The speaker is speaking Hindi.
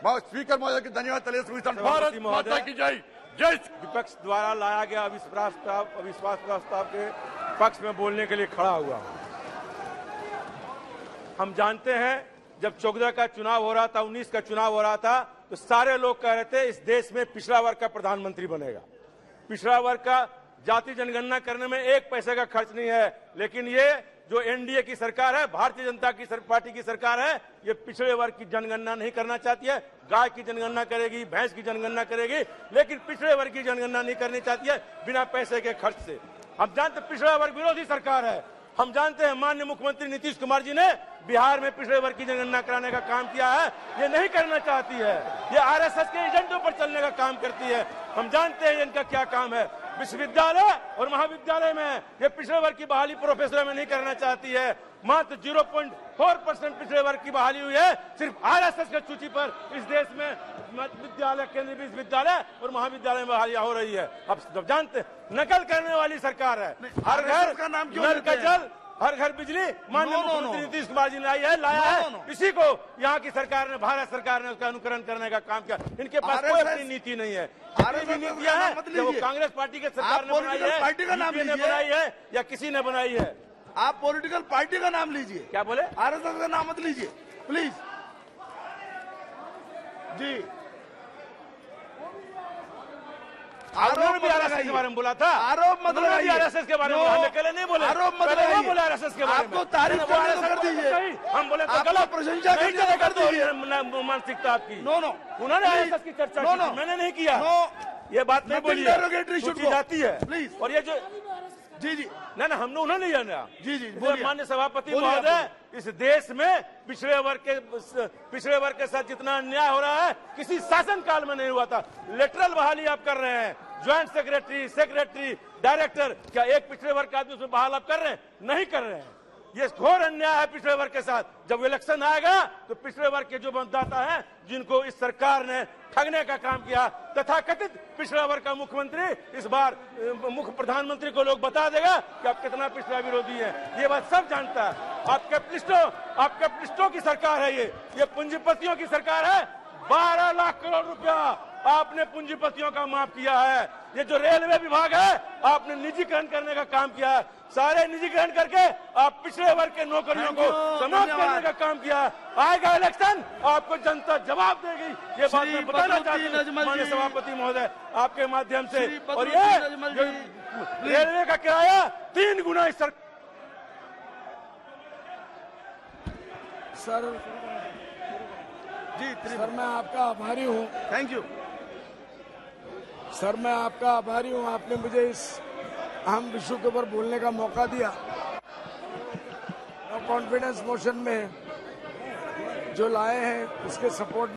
स्पीकर महोदय के धन्यवाद। भारत माता की जय। जय। विपक्ष द्वारा लाया गया अविश्वास प्रस्ताव के पक्ष में बोलने के लिए खड़ा हुआ। हम जानते हैं जब 14 का चुनाव हो रहा था, 19 का चुनाव हो रहा था, तो सारे लोग कह रहे थे इस देश में पिछड़ा वर्ग का प्रधानमंत्री बनेगा। पिछड़ा वर्ग का जाति जनगणना करने में 1 पैसे का खर्च नहीं है, लेकिन ये जो एनडीए की सरकार है, भारतीय जनता पार्टी की सरकार है, ये पिछड़े वर्ग की जनगणना नहीं करना चाहती है। गाय की जनगणना करेगी, भैंस की जनगणना करेगी, लेकिन पिछड़े वर्ग की जनगणना नहीं करनी चाहती है बिना पैसे के खर्च से। हम जानते पिछड़ा वर्ग विरोधी सरकार है। हम जानते हैं माननीय मुख्यमंत्री नीतीश कुमार जी ने बिहार में पिछड़े वर्ग की जनगणना कराने का काम किया है, ये नहीं करना चाहती है। ये आरएसएस के एजेंडों पर चलने का काम करती है। हम जानते हैं इनका क्या काम है। विश्वविद्यालय और महाविद्यालय में ये पिछड़े वर्ग की बहाली प्रोफेसर में नहीं करना चाहती है। मात्र 0.4% पिछड़े वर्ग की बहाली हुई है सिर्फ आरएसएस के सूची पर। इस देश में विद्यालय, केंद्रीय विश्वविद्यालय और महाविद्यालय में बहाली हो रही है। अब सब जानते हैं नकल करने वाली सरकार है। हर घर का नाम नल का जल, हर घर बिजली माननीय मुख्यमंत्री नीतीश कुमार जी ने लाया है। इसी को यहाँ की सरकार ने, भारत सरकार ने उसका अनुकरण करने का काम किया। इनके पास कोई अपनी नीति नहीं है। भी नीतियां हैं जो कांग्रेस पार्टी के सरकार ने बनाई है, पार्टी का नाम ने बनाई है या किसी ने बनाई है। आप पॉलिटिकल पार्टी का नाम लीजिए। क्या बोले? आरएसएस का नाम मत लीजिए प्लीज। जी आरोप भी आरएसएस के बारे में बोला था। आरोप मत लगाइए। आरएसएस के बारे में अकेले नहीं बोले। आरोप मत लगाइए। बोले आरएसएस के बारे में। आपको तारीफ कर दीजिए। हम बोले तो गलत, प्रशंसा कर दीजिए। मानसिकता आपकी। नो उन्होंने आरएसएस की चर्चा की, मैंने नहीं किया। ये बात नहीं बोली जाती है प्लीज। और ये जो जी ना हमने उन्होंने जाना। जी माननीय सभापति महोदय, इस देश में पिछड़े वर्ग के साथ जितना अन्याय हो रहा है किसी शासन काल में नहीं हुआ था। लेटरल बहाली आप कर रहे हैं। ज्वाइंट सेक्रेटरी, डायरेक्टर, क्या एक पिछड़े वर्ग का आदमी उसमें बहाल आप कर रहे हैं? नहीं कर रहे हैं। ये घोर अन्याय है पिछड़े वर्ग के साथ। जब इलेक्शन आएगा तो पिछड़े वर्ग के जो मतदाता हैं, जिनको इस सरकार ने ठगने का काम किया, तथाकथित पिछड़ा वर्ग का मुख्यमंत्री इस बार मुख्य प्रधानमंत्री को लोग बता देगा कि आप कितना पिछड़ा विरोधी है। ये बात सब जानता है। आप कैपिटलिस्टों की सरकार है। ये पूंजीपतियों की सरकार है। 12 लाख करोड़ रुपया आपने पूंजीपतियों का माफ किया है। ये जो रेलवे विभाग है, आपने निजीकरण करने का काम किया है। सारे निजीकरण करके आप पिछड़े वर्ग के नौकरियों को समाप्त करने का काम किया है। आएगा इलेक्शन, आपको जनता जवाब देगी। ये बात मैं बताना चाहती हूँ माननीय सभापति महोदय आपके माध्यम से। और ये रेलवे का किराया 3 गुना इस सर मैं आपका आभारी हूँ। थैंक यू सर, मैं आपका आभारी हूँ। आपने मुझे इस अहम विषय के ऊपर बोलने का मौका दिया। कॉन्फिडेंस मोशन में जो लाए हैं उसके सपोर्ट